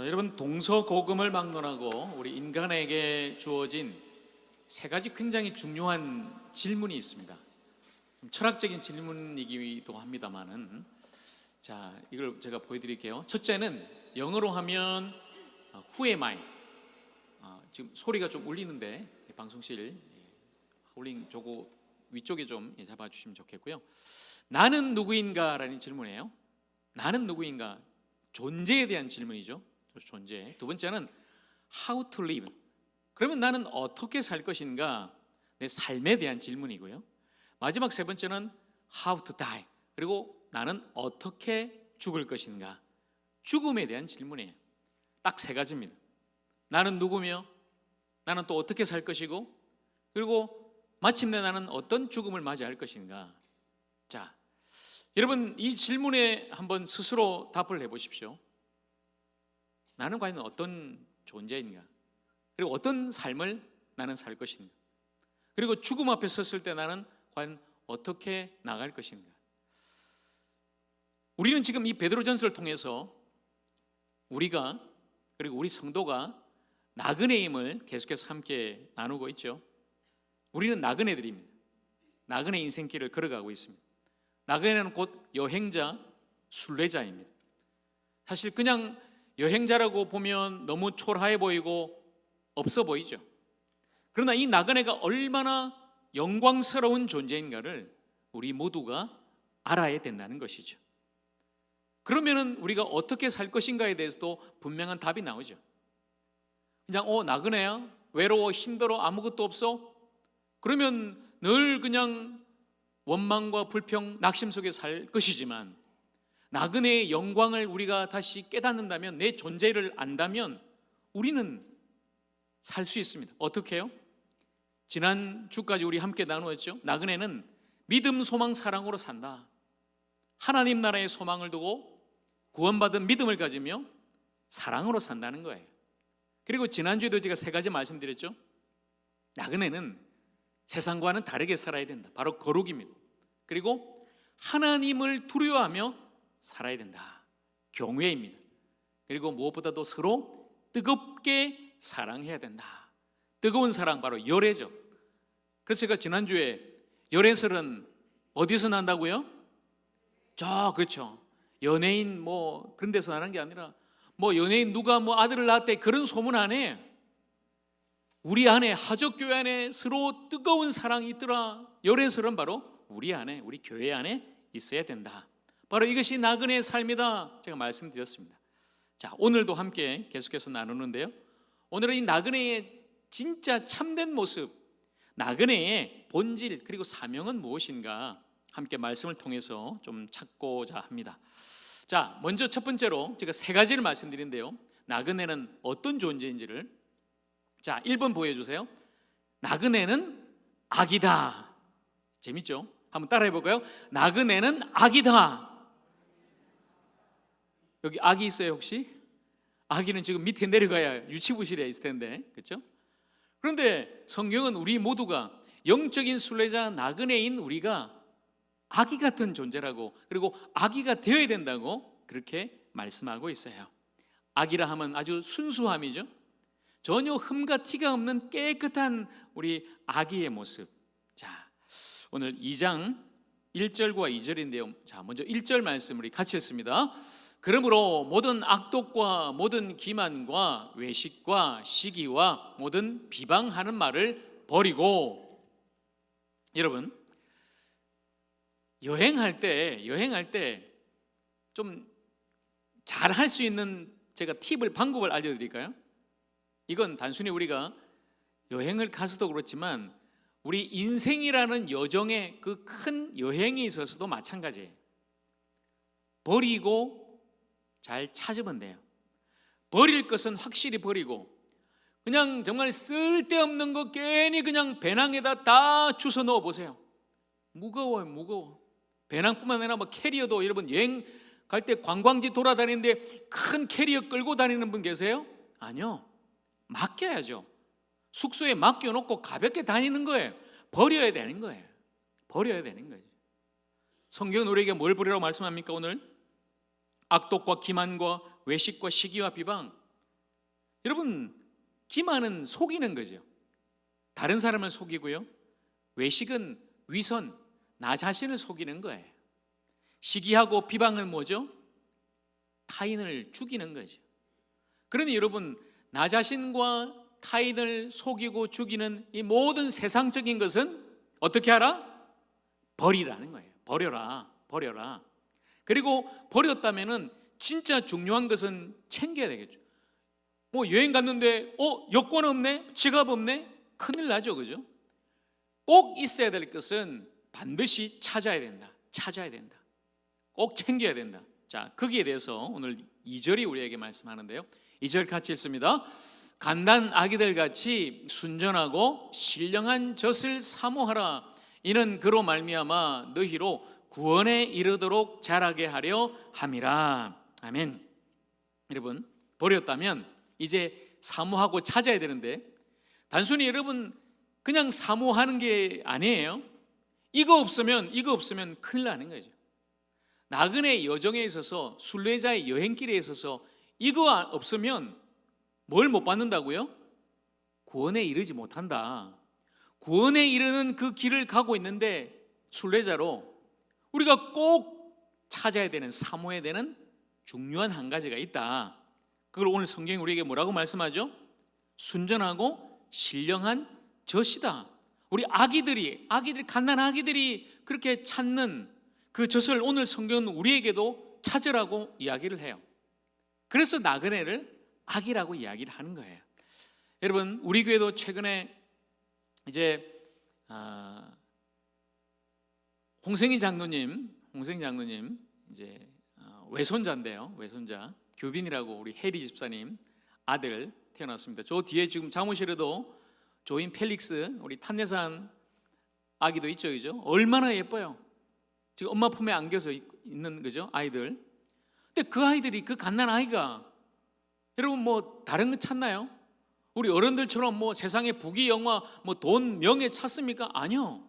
여러분, 동서고금을 막론하고 우리 인간에게 주어진 세 가지 굉장히 중요한 질문이 있습니다. 철학적인 질문이기도 합니다만은, 자, 이걸 제가 보여드릴게요. 첫째는 영어로 하면 Who am I? 지금 소리가 좀 울리는데 방송실 홀링 저거 위쪽에 좀 잡아주시면 좋겠고요. 나는 누구인가라는 질문이에요. 나는 누구인가? 존재에 대한 질문이죠. 존재. 두 번째는 How to live. 그러면 나는 어떻게 살 것인가? 내 삶에 대한 질문이고요. 마지막 세 번째는 How to die. 그리고 나는 어떻게 죽을 것인가? 죽음에 대한 질문이에요. 딱 세 가지입니다. 나는 누구며, 나는 또 어떻게 살 것이고, 그리고 마침내 나는 어떤 죽음을 맞이할 것인가? 자, 여러분, 이 질문에 한번 스스로 답을 해보십시오. 나는 과연 어떤 존재인가? 그리고 어떤 삶을 나는 살 것인가? 그리고 죽음 앞에 섰을 때 나는 과연 어떻게 나갈 것인가? 우리는 지금 이 베드로전서를 통해서 우리가, 그리고 우리 성도가 나그네임을 계속해서 함께 나누고 있죠. 우리는 나그네들입니다. 나그네 인생길을 걸어가고 있습니다. 나그네는 곧 여행자, 순례자입니다. 사실 그냥 여행자라고 보면 너무 초라해 보이고 없어 보이죠. 그러나 이 나그네가 얼마나 영광스러운 존재인가를 우리 모두가 알아야 된다는 것이죠. 그러면은 우리가 어떻게 살 것인가에 대해서도 분명한 답이 나오죠. 그냥 나그네야? 외로워, 힘들어, 아무것도 없어? 그러면 늘 그냥 원망과 불평, 낙심 속에 살 것이지만, 나그네의 영광을 우리가 다시 깨닫는다면, 내 존재를 안다면 우리는 살 수 있습니다. 어떻게 해요? 지난 주까지 우리 함께 나누었죠. 나그네는 믿음, 소망, 사랑으로 산다. 하나님 나라의 소망을 두고 구원받은 믿음을 가지며 사랑으로 산다는 거예요. 그리고 지난주에도 제가 세 가지 말씀드렸죠. 나그네는 세상과는 다르게 살아야 된다. 바로 거룩입니다. 그리고 하나님을 두려워하며 살아야 된다. 경외입니다. 그리고 무엇보다도 서로 뜨겁게 사랑해야 된다. 뜨거운 사랑, 바로 열애죠. 그래서 제가 지난주에 열애설은 어디서 난다고요? 그렇죠. 연예인 그런 데서 나는 게 아니라 연예인 누가 아들을 낳았대, 그런 소문 안 해. 우리 안에, 하적교회 안에 서로 뜨거운 사랑이 있더라. 열애설은 바로 우리 안에, 우리 교회 안에 있어야 된다. 바로 이것이 나그네의 삶이다. 제가 말씀드렸습니다. 자, 오늘도 함께 계속해서 나누는데요. 오늘은 이 나그네의 진짜 참된 모습, 나그네의 본질, 그리고 사명은 무엇인가 함께 말씀을 통해서 좀 찾고자 합니다. 자, 먼저 첫 번째로 제가 세 가지를 말씀드린데요. 나그네는 어떤 존재인지를. 자, 1번 보여주세요. 나그네는 악이다. 재밌죠? 한번 따라해 볼까요? 나그네는 악이다. 여기 악이 있어요, 혹시? 아기는 지금 밑에 내려가야 유치부실에 있을 텐데, 그렇죠? 그런데 성경은 우리 모두가 영적인 순례자 나그네인 우리가 아기 같은 존재라고, 그리고 아기가 되어야 된다고 그렇게 말씀하고 있어요. 아기라 하면 아주 순수함이죠. 전혀 흠과 티가 없는 깨끗한 우리 아기의 모습. 자, 오늘 2장 1절과 2절인데요. 자, 먼저 1절 말씀 우리 같이 읽습니다. 그러므로 모든 악독과 모든 기만과 외식과 시기와 모든 비방하는 말을 버리고. 여러분, 여행할 때 좀 잘 할 수 있는 제가 방법을 알려드릴까요? 이건 단순히 우리가 여행을 가서도 그렇지만 우리 인생이라는 여정의 그 큰 여행에 있어서도 마찬가지예요. 버리고 잘 찾으면 돼요. 버릴 것은 확실히 버리고, 그냥 정말 쓸데없는 거 괜히 그냥 배낭에다 다 주워 넣어 보세요. 무거워요, 무거워. 배낭뿐만 아니라 캐리어도, 여러분 여행 갈 때 관광지 돌아다니는데 큰 캐리어 끌고 다니는 분 계세요? 아니요. 맡겨야죠. 숙소에 맡겨놓고 가볍게 다니는 거예요. 버려야 되는 거예요. 버려야 되는 거죠. 성경은 우리에게 뭘 버리라고 말씀합니까? 오늘 악독과 기만과 외식과 시기와 비방, 여러분, 기만은 속이는 거죠. 다른 사람을 속이고요. 외식은 위선, 나 자신을 속이는 거예요. 시기하고 비방은 뭐죠? 타인을 죽이는 거죠. 그러니 여러분, 나 자신과 타인을 속이고 죽이는 이 모든 세상적인 것은 어떻게 하라? 버리라는 거예요. 버려라. 그리고 버렸다면은 진짜 중요한 것은 챙겨야 되겠죠. 뭐 여행 갔는데 여권 없네, 지갑 없네, 큰일 나죠, 그죠? 꼭 있어야 될 것은 반드시 찾아야 된다. 꼭 챙겨야 된다. 자, 거기에 대해서 오늘 2절이 우리에게 말씀하는데요. 2절 같이 읽습니다. 간단 아기들 같이 순전하고 신령한 젖을 사모하라. 이는 그로 말미암아 너희로 구원에 이르도록 자라게 하려 함이라. 아멘. 여러분, 버렸다면 이제 사모하고 찾아야 되는데, 단순히 여러분 그냥 사모하는 게 아니에요. 이거 없으면 큰일 나는 거죠. 나그네 여정에 있어서, 순례자의 여행길에 있어서 이거 없으면 뭘 못 받는다고요? 구원에 이르지 못한다. 구원에 이르는 그 길을 가고 있는데, 순례자로 우리가 꼭 찾아야 되는, 사모해야 되는 중요한 한 가지가 있다. 그걸 오늘 성경이 우리에게 뭐라고 말씀하죠? 순전하고 신령한 젖이다. 우리 아기들이 갓난 아기들이 그렇게 찾는 그 젖을 오늘 성경은 우리에게도 찾으라고 이야기를 해요. 그래서 나그네를 아기라고 이야기를 하는 거예요. 여러분, 우리 교회도 최근에 이제 홍생희 장로님 이제 외손자인데요. 외손자 교빈이라고 우리 해리 집사님 아들 태어났습니다. 저 뒤에 지금 사무실에도 조인 펠릭스, 우리 탄내산 아기도 있죠, 그죠? 얼마나 예뻐요. 지금 엄마 품에 안겨서 있는 거죠, 아이들. 근데 그 아이들이, 그 갓난 아이가 여러분 뭐 다른 거 찾나요? 우리 어른들처럼 뭐 세상에 부귀 영화, 뭐 돈, 명예 찾습니까? 아니요.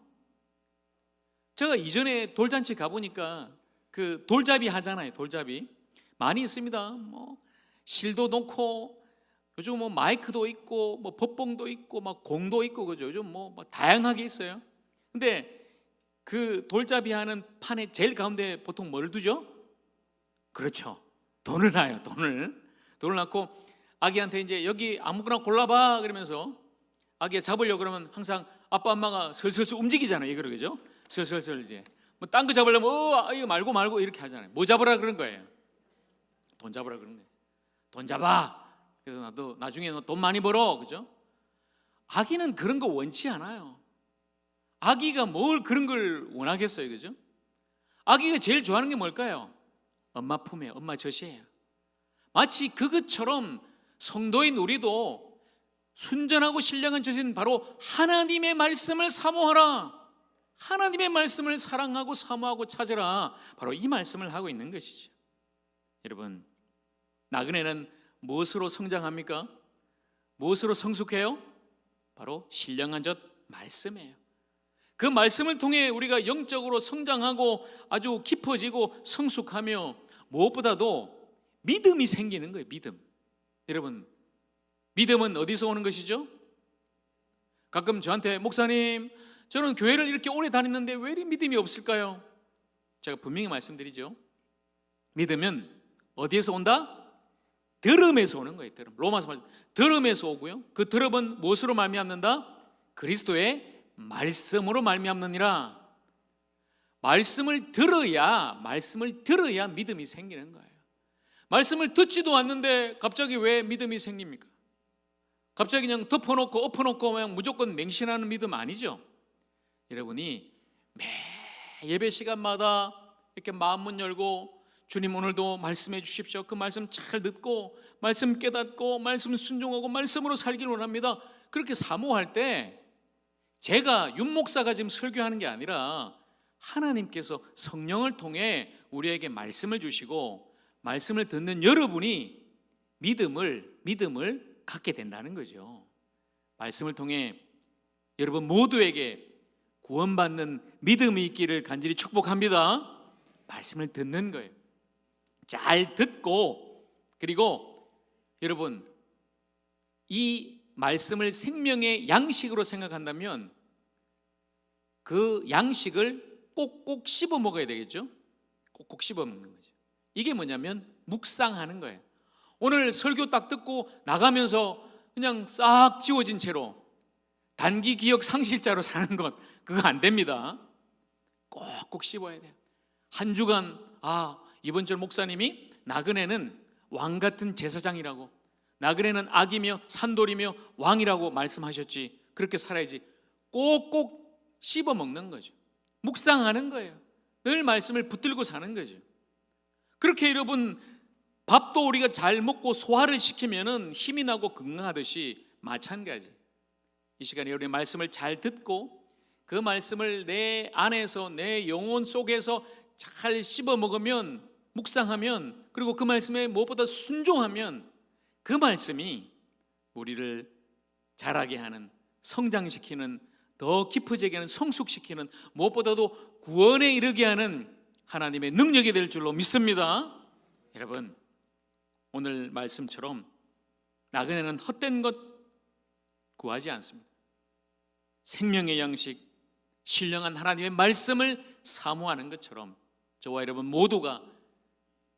제가 이전에 돌잔치 가보니까 그 돌잡이 하잖아요. 돌잡이 많이 있습니다. 뭐 실도 놓고, 요즘 뭐 마이크도 있고, 뭐 법봉도 있고, 막 공도 있고, 그죠? 요즘 뭐 다양하게 있어요. 근데 그 돌잡이 하는 판에 제일 가운데 보통 뭘 두죠? 그렇죠. 돈을 놔요. 돈을 놔고 아기한테 이제 여기 아무거나 골라봐 그러면서 아기가 잡으려고 그러면 항상 아빠 엄마가 슬슬 움직이잖아요. 이거 그죠? 슬슬 이제 뭐 딴 거 잡으려면 이거 말고 이렇게 하잖아요. 뭐 잡으라 그런 거예요? 돈 잡으라 그런 거예요. 돈 잡아. 그래서 나도 나중에 너 돈 많이 벌어, 그죠? 아기는 그런 거 원치 않아요. 아기가 뭘 그런 걸 원하겠어요, 그죠? 아기가 제일 좋아하는 게 뭘까요? 엄마 품에, 엄마 젖이에요. 마치 그것처럼 성도인 우리도 순전하고 신령한 젖인 바로 하나님의 말씀을 사모하라. 하나님의 말씀을 사랑하고 사모하고 찾으라. 바로 이 말씀을 하고 있는 것이죠. 여러분, 나그네는 무엇으로 성장합니까? 무엇으로 성숙해요? 바로 신령한 젖 말씀이에요. 그 말씀을 통해 우리가 영적으로 성장하고 아주 깊어지고 성숙하며 무엇보다도 믿음이 생기는 거예요. 믿음. 여러분, 믿음은 어디서 오는 것이죠? 가끔 저한테 목사님, 저는 교회를 이렇게 오래 다녔는데 왜 이리 믿음이 없을까요? 제가 분명히 말씀드리죠. 믿음은 어디에서 온다? 들음에서 오는 거예요. 들음. 로마서 말씀 들음에서 오고요. 그 들음은 무엇으로 말미암는다? 그리스도의 말씀으로 말미암느니라. 말씀을 들어야 믿음이 생기는 거예요. 말씀을 듣지도 않는데 갑자기 왜 믿음이 생깁니까? 갑자기 그냥 엎어놓고 그냥 무조건 맹신하는 믿음 아니죠. 여러분이 매 예배 시간마다 이렇게 마음문 열고 주님 오늘도 말씀해 주십시오. 그 말씀 잘 듣고 말씀 깨닫고 말씀 순종하고 말씀으로 살기를 원합니다. 그렇게 사모할 때 제가 윤 목사가 지금 설교하는 게 아니라 하나님께서 성령을 통해 우리에게 말씀을 주시고 말씀을 듣는 여러분이 믿음을 갖게 된다는 거죠. 말씀을 통해 여러분 모두에게 구원받는 믿음이 있기를 간절히 축복합니다. 말씀을 듣는 거예요. 잘 듣고, 그리고 여러분 이 말씀을 생명의 양식으로 생각한다면 그 양식을 꼭꼭 씹어 먹어야 되겠죠. 꼭꼭 씹어 먹는 거죠. 이게 뭐냐면 묵상하는 거예요. 오늘 설교 딱 듣고 나가면서 그냥 싹 지워진 채로 단기 기억 상실자로 사는 것, 그거 안 됩니다. 꼭꼭 씹어야 돼요. 한 주간 이번 절 목사님이 나그네는 왕 같은 제사장이라고, 나그네는 악이며 산돌이며 왕이라고 말씀하셨지, 그렇게 살아야지. 꼭꼭 씹어 먹는 거죠. 묵상하는 거예요. 늘 말씀을 붙들고 사는 거죠. 그렇게 여러분, 밥도 우리가 잘 먹고 소화를 시키면은 힘이 나고 건강하듯이 마찬가지. 이 시간에 우리 말씀을 잘 듣고 그 말씀을 내 안에서, 내 영혼 속에서 잘 씹어 먹으면, 묵상하면, 그리고 그 말씀에 무엇보다 순종하면 그 말씀이 우리를 자라게 하는, 성장시키는, 더 깊어지게 하는, 성숙시키는, 무엇보다도 구원에 이르게 하는 하나님의 능력이 될 줄로 믿습니다. 여러분, 오늘 말씀처럼 나그네는 헛된 것 구하지 않습니다. 생명의 양식, 신령한 하나님의 말씀을 사모하는 것처럼 저와 여러분 모두가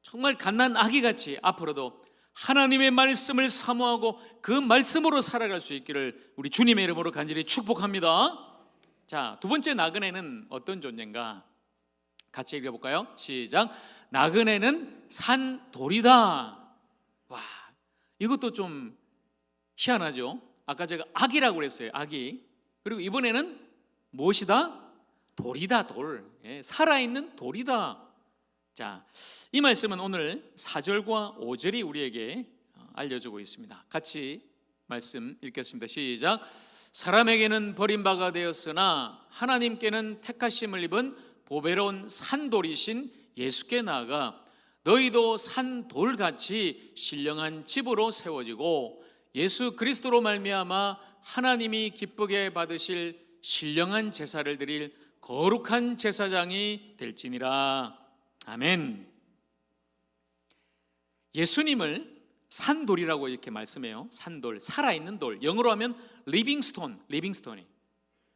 정말 갓난 아기같이 앞으로도 하나님의 말씀을 사모하고 그 말씀으로 살아갈 수 있기를 우리 주님의 이름으로 간절히 축복합니다. 자, 두 번째 나그네는 어떤 존재인가? 같이 읽어볼까요? 시작. 나그네는 산돌이다. 와, 이것도 좀 희한하죠. 아까 제가 악이라고 그랬어요. 악이. 그리고 이번에는 무엇이다? 돌이다. 돌. 살아있는 돌이다. 자, 이 말씀은 오늘 4절과 5절이 우리에게 알려주고 있습니다. 같이 말씀 읽겠습니다. 시작. 사람에게는 버림바가 되었으나 하나님께는 택하심을 입은 보배로운 산돌이신 예수께 나아가 너희도 산돌같이 신령한 집으로 세워지고 예수 그리스도로 말미암아 하나님이 기쁘게 받으실 신령한 제사를 드릴 거룩한 제사장이 될지니라. 아멘. 예수님을 산돌이라고 이렇게 말씀해요. 산돌, 살아있는 돌. 영어로 하면 리빙스톤이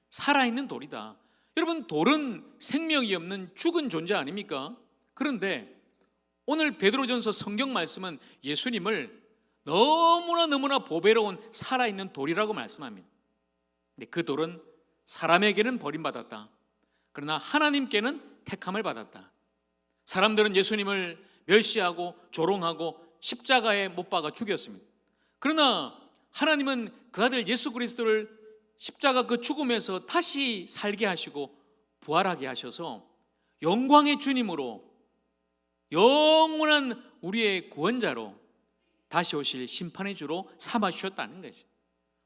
살아있는 돌이다. 여러분, 돌은 생명이 없는 죽은 존재 아닙니까? 그런데 오늘 베드로전서 성경 말씀은 예수님을 너무나 보배로운 살아있는 돌이라고 말씀합니다. 근데 그 돌은 사람에게는 버림받았다. 그러나 하나님께는 택함을 받았다. 사람들은 예수님을 멸시하고 조롱하고 십자가에 못 박아 죽였습니다. 그러나 하나님은 그 아들 예수 그리스도를 십자가 그 죽음에서 다시 살게 하시고 부활하게 하셔서 영광의 주님으로, 영원한 우리의 구원자로 다시 오실 심판의 주로 삼아주셨다는 거죠.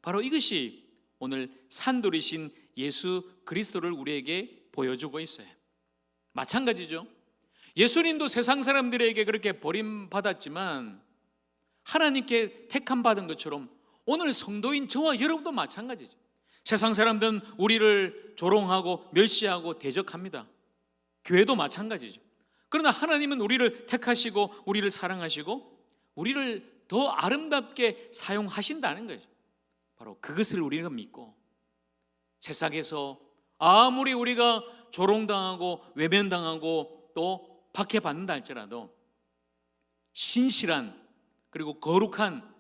바로 이것이 오늘 산돌이신 예수 그리스도를 우리에게 보여주고 있어요. 마찬가지죠. 예수님도 세상 사람들에게 그렇게 버림받았지만 하나님께 택함 받은 것처럼 오늘 성도인 저와 여러분도 마찬가지죠. 세상 사람들은 우리를 조롱하고 멸시하고 대적합니다. 교회도 마찬가지죠. 그러나 하나님은 우리를 택하시고 우리를 사랑하시고 우리를 더 아름답게 사용하신다는 거죠. 바로 그것을 우리가 믿고 세상에서 아무리 우리가 조롱당하고 외면당하고 또 박해받는다 할지라도 신실한 그리고 거룩한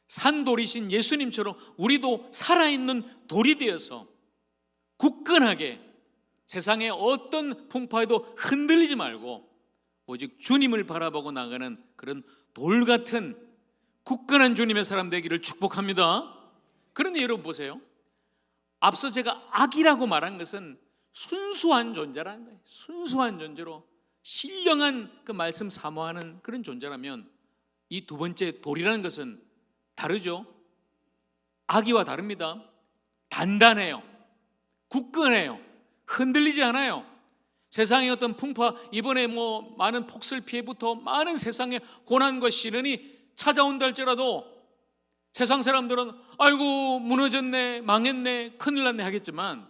산돌이신 예수님처럼 우리도 살아있는 돌이 되어서 굳건하게 세상의 어떤 풍파에도 흔들리지 말고 오직 주님을 바라보고 나가는 그런 돌 같은 굳건한 주님의 사람 되기를 축복합니다. 그런데 여러분 보세요. 앞서 제가 악이라고 말한 것은 순수한 존재라는 거예요. 순수한 존재로 신령한 그 말씀 사모하는 그런 존재라면 이 두 번째 돌이라는 것은 다르죠. 악이와 다릅니다. 단단해요. 굳건해요. 흔들리지 않아요. 세상의 어떤 풍파, 이번에 많은 폭설 피해부터 많은 세상의 고난과 시련이 찾아온다 할지라도 세상 사람들은 아이고 무너졌네, 망했네, 큰일 났네 하겠지만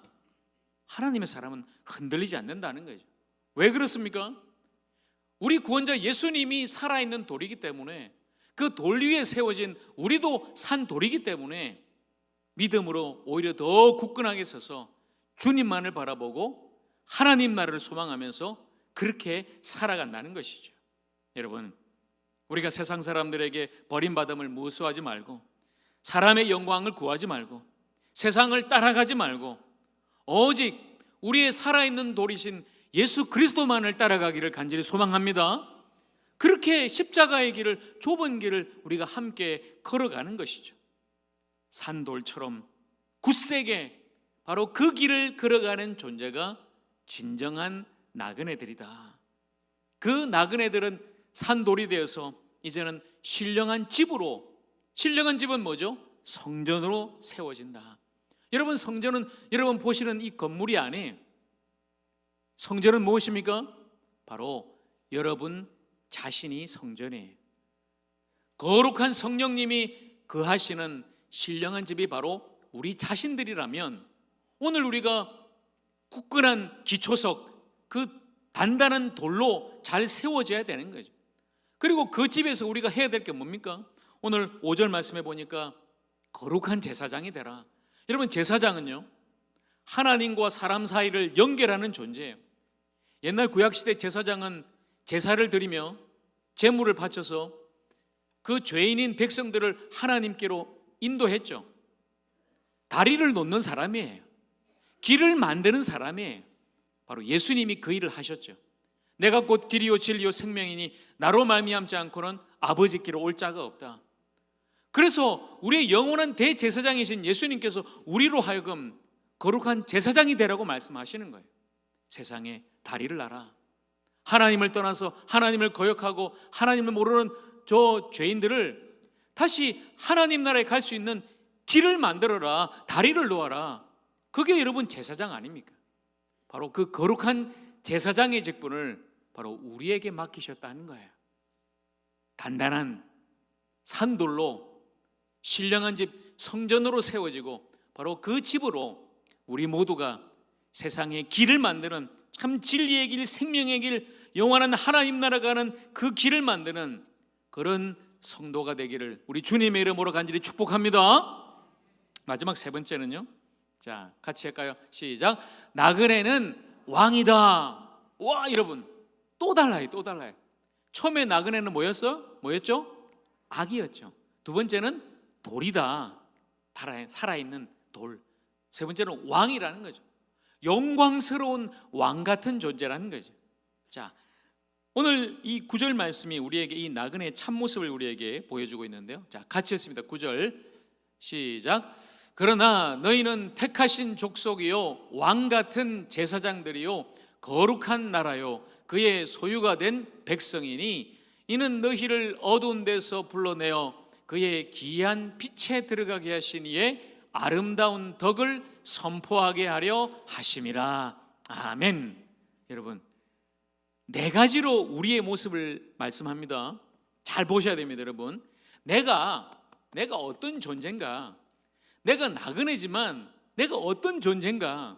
하나님의 사람은 흔들리지 않는다는 거죠. 왜 그렇습니까? 우리 구원자 예수님이 살아있는 돌이기 때문에 그 돌 위에 세워진 우리도 산돌이기 때문에 믿음으로 오히려 더 굳건하게 서서 주님만을 바라보고 하나님 나라를 소망하면서 그렇게 살아간다는 것이죠. 여러분, 우리가 세상 사람들에게 버림받음을 무수하지 말고 사람의 영광을 구하지 말고 세상을 따라가지 말고 오직 우리의 살아있는 돌이신 예수 그리스도만을 따라가기를 간절히 소망합니다. 그렇게 십자가의 길을, 좁은 길을 우리가 함께 걸어가는 것이죠. 산돌처럼 굳세게 바로 그 길을 걸어가는 존재가 진정한 나그네들이다. 그 나그네들은 산돌이 되어서 이제는 신령한 집으로, 신령한 집은 뭐죠? 성전으로 세워진다. 여러분, 성전은 여러분 보시는 이 건물이 아니에요. 성전은 무엇입니까? 바로 여러분 자신이 성전이에요. 거룩한 성령님이 거하시는 신령한 집이 바로 우리 자신들이라면 오늘 우리가 굳건한 기초석, 그 단단한 돌로 잘 세워져야 되는 거죠. 그리고 그 집에서 우리가 해야 될 게 뭡니까? 오늘 5절 말씀해 보니까 거룩한 제사장이 되라. 여러분, 제사장은요, 하나님과 사람 사이를 연결하는 존재예요. 옛날 구약시대 제사장은 제사를 드리며 제물을 바쳐서 그 죄인인 백성들을 하나님께로 인도했죠. 다리를 놓는 사람이에요. 길을 만드는 사람이에요. 바로 예수님이 그 일을 하셨죠. 내가 곧 길이요 진리요 생명이니 나로 말미암지 않고는 아버지께로 올 자가 없다. 그래서 우리의 영원한 대제사장이신 예수님께서 우리로 하여금 거룩한 제사장이 되라고 말씀하시는 거예요. 세상에 다리를 놔라. 하나님을 떠나서 하나님을 거역하고 하나님을 모르는 저 죄인들을 다시 하나님 나라에 갈 수 있는 길을 만들어라. 다리를 놓아라. 그게 여러분 제사장 아닙니까? 바로 그 거룩한 제사장의 직분을 바로 우리에게 맡기셨다는 거예요. 단단한 산돌로 신령한 집 성전으로 세워지고 바로 그 집으로 우리 모두가 세상의 길을 만드는, 참 진리의 길, 생명의 길, 영원한 하나님 나라 가는 그 길을 만드는 그런 성도가 되기를 우리 주님의 이름으로 간절히 축복합니다. 마지막 세 번째는요, 자, 같이 할까요? 시작. 나그네는 왕이다. 와, 여러분, 또 달라요. 또 달라요. 처음에 나그네는 뭐였죠? 악이었죠. 두 번째는 돌이다. 살아있는 돌. 세 번째는 왕이라는 거죠. 영광스러운 왕 같은 존재라는 거죠. 자, 오늘 이 9절 말씀이 우리에게 이 나그네의 참모습을 우리에게 보여주고 있는데요. 자, 같이 했습니다. 9절 시작. 그러나 너희는 택하신 족속이요 왕 같은 제사장들이요 거룩한 나라요 그의 소유가 된 백성이니 이는 너희를 어두운 데서 불러내어 그의 기이한 빛에 들어가게 하신 이의 아름다운 덕을 선포하게 하려 하심이라. 아멘. 여러분, 네 가지로 우리의 모습을 말씀합니다. 잘 보셔야 됩니다. 여러분, 내가 어떤 존재인가, 내가 나그네지만 내가 어떤 존재인가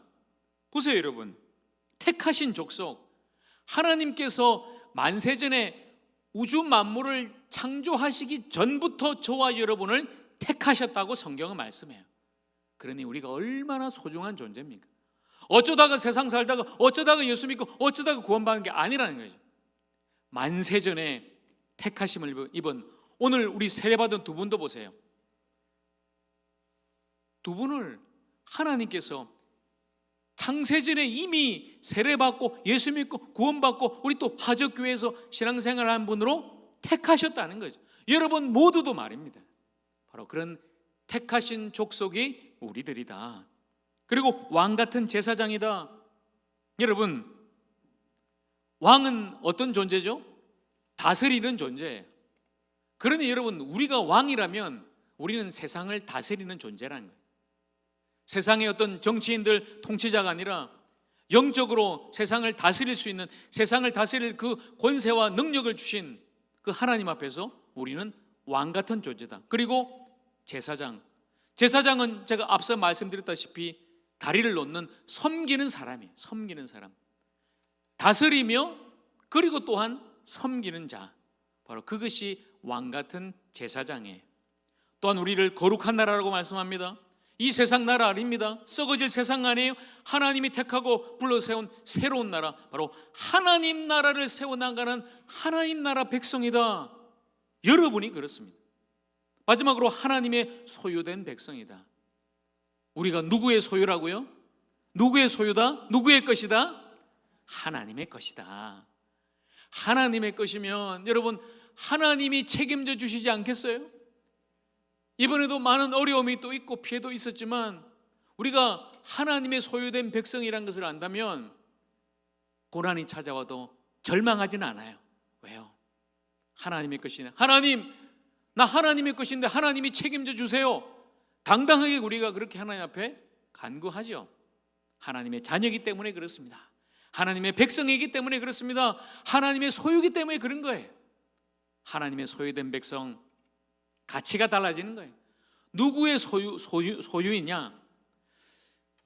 보세요. 여러분, 택하신 족속, 하나님께서 만세전에 우주 만물을 창조하시기 전부터 저와 여러분을 택하셨다고 성경은 말씀해요. 그러니 우리가 얼마나 소중한 존재입니까? 어쩌다가 세상 살다가 어쩌다가 예수 믿고 어쩌다가 구원받은 게 아니라는 거죠. 만세전에 택하심을 입은 오늘 우리 세례받은 두 분도 보세요. 두 분을 하나님께서 창세전에 이미 세례받고 예수 믿고 구원받고 우리 또 화적교회에서 신앙생활한 분으로 택하셨다는 거죠. 여러분 모두도 말입니다. 바로 그런 택하신 족속이 우리들이다. 그리고 왕 같은 제사장이다. 여러분, 왕은 어떤 존재죠? 다스리는 존재예요. 그러니 여러분, 우리가 왕이라면 우리는 세상을 다스리는 존재라는 거예요. 세상의 어떤 정치인들, 통치자가 아니라 영적으로 세상을 다스릴 수 있는, 세상을 다스릴 그 권세와 능력을 주신 그 하나님 앞에서 우리는 왕 같은 존재다. 그리고 제사장은 제가 앞서 말씀드렸다시피 다리를 놓는 섬기는 사람이에요. 섬기는 사람, 다스리며 그리고 또한 섬기는 자, 바로 그것이 왕 같은 제사장이에요. 또한 우리를 거룩한 나라라고 말씀합니다. 이 세상 나라 아닙니다. 썩어질 세상 아니에요. 하나님이 택하고 불러세운 새로운 나라, 바로 하나님 나라를 세워나가는 하나님 나라 백성이다. 여러분이 그렇습니다. 마지막으로 하나님의 소유된 백성이다. 우리가 누구의 소유라고요? 누구의 소유다? 누구의 것이다? 하나님의 것이다. 하나님의 것이면 여러분, 하나님이 책임져 주시지 않겠어요? 이번에도 많은 어려움이 또 있고 피해도 있었지만 우리가 하나님의 소유된 백성이라는 것을 안다면 고난이 찾아와도 절망하지는 않아요. 왜요? 하나님의 것이네. 하나님, 나 하나님의 것인데 하나님이 책임져 주세요. 당당하게 우리가 그렇게 하나님 앞에 간구하죠. 하나님의 자녀이기 때문에 그렇습니다. 하나님의 백성이기 때문에 그렇습니다. 하나님의 소유이기 때문에 그런 거예요. 하나님의 소유된 백성, 가치가 달라지는 거예요. 누구의 소유이냐?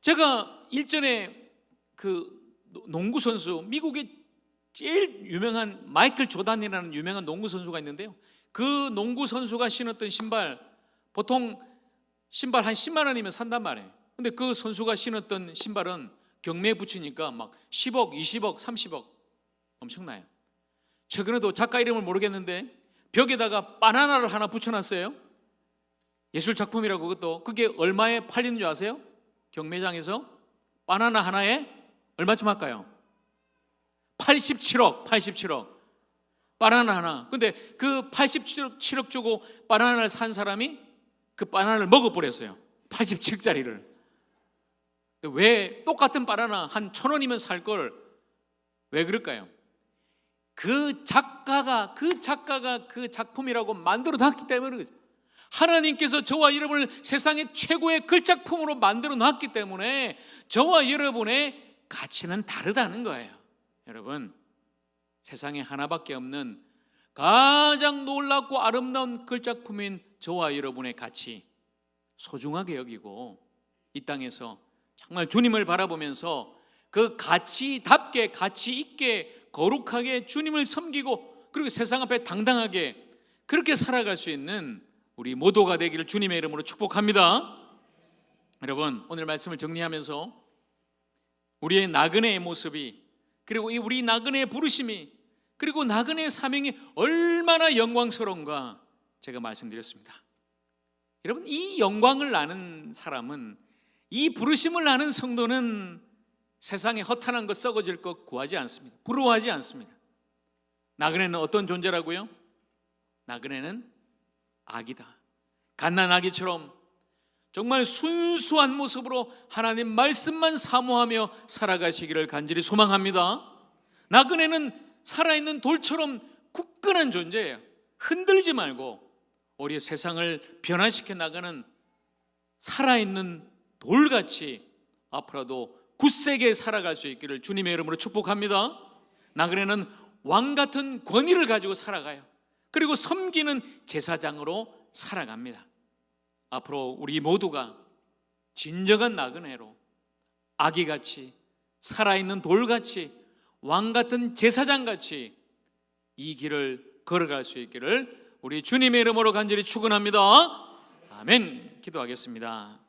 제가 일전에 그 농구 선수, 미국의 제일 유명한 마이클 조단이라는 유명한 농구 선수가 있는데요. 그 농구 선수가 신었던 신발, 보통 신발 한 10만 원이면 산단 말이에요. 근데 그 선수가 신었던 신발은 경매에 붙이니까 막 10억, 20억, 30억 엄청나요. 최근에도 작가 이름을 모르겠는데 벽에다가 바나나를 하나 붙여놨어요. 예술 작품이라고. 그것도 그게 얼마에 팔리는 줄 아세요? 경매장에서 바나나 하나에 얼마쯤 할까요? 87억. 바나나 하나. 근데 그 87억 주고 바나나를 산 사람이 그 바나나를 먹어버렸어요. 87억짜리를. 왜 똑같은 바나나 한 1,000원이면 살 걸 왜 그럴까요? 그 작가가 그 작품이라고 만들어 놨기 때문에 그렇죠. 하나님께서 저와 여러분을 세상의 최고의 글작품으로 만들어 놨기 때문에 저와 여러분의 가치는 다르다는 거예요. 여러분, 세상에 하나밖에 없는 가장 놀랍고 아름다운 글작품인 저와 여러분의 가치 소중하게 여기고 이 땅에서 정말 주님을 바라보면서 그 가치답게 가치 있게 거룩하게 주님을 섬기고 그리고 세상 앞에 당당하게 그렇게 살아갈 수 있는 우리 모두가 되기를 주님의 이름으로 축복합니다. 여러분, 오늘 말씀을 정리하면서 우리의 나그네의 모습이, 그리고 우리 나그네의 부르심이, 그리고 나그네의 사명이 얼마나 영광스러운가 제가 말씀드렸습니다. 여러분, 이 영광을 아는 사람은, 이 부르심을 아는 성도는 세상에 허탄한 것, 썩어질 것 구하지 않습니다. 부러워하지 않습니다. 나그네는 어떤 존재라고요? 나그네는 아기다. 갓난아기처럼 정말 순수한 모습으로 하나님 말씀만 사모하며 살아가시기를 간절히 소망합니다. 나그네는 살아있는 돌처럼 굳건한 존재예요. 흔들지 말고 우리 세상을 변화시켜 나가는 살아있는 돌같이 앞으로도 굳세게 살아갈 수 있기를 주님의 이름으로 축복합니다. 나그네는 왕 같은 권위를 가지고 살아가요. 그리고 섬기는 제사장으로 살아갑니다. 앞으로 우리 모두가 진정한 나그네로 아기같이 살아있는 돌같이 왕 같은 제사장같이 이 길을 걸어갈 수 있기를 우리 주님의 이름으로 간절히 축원합니다. 아멘. 기도하겠습니다.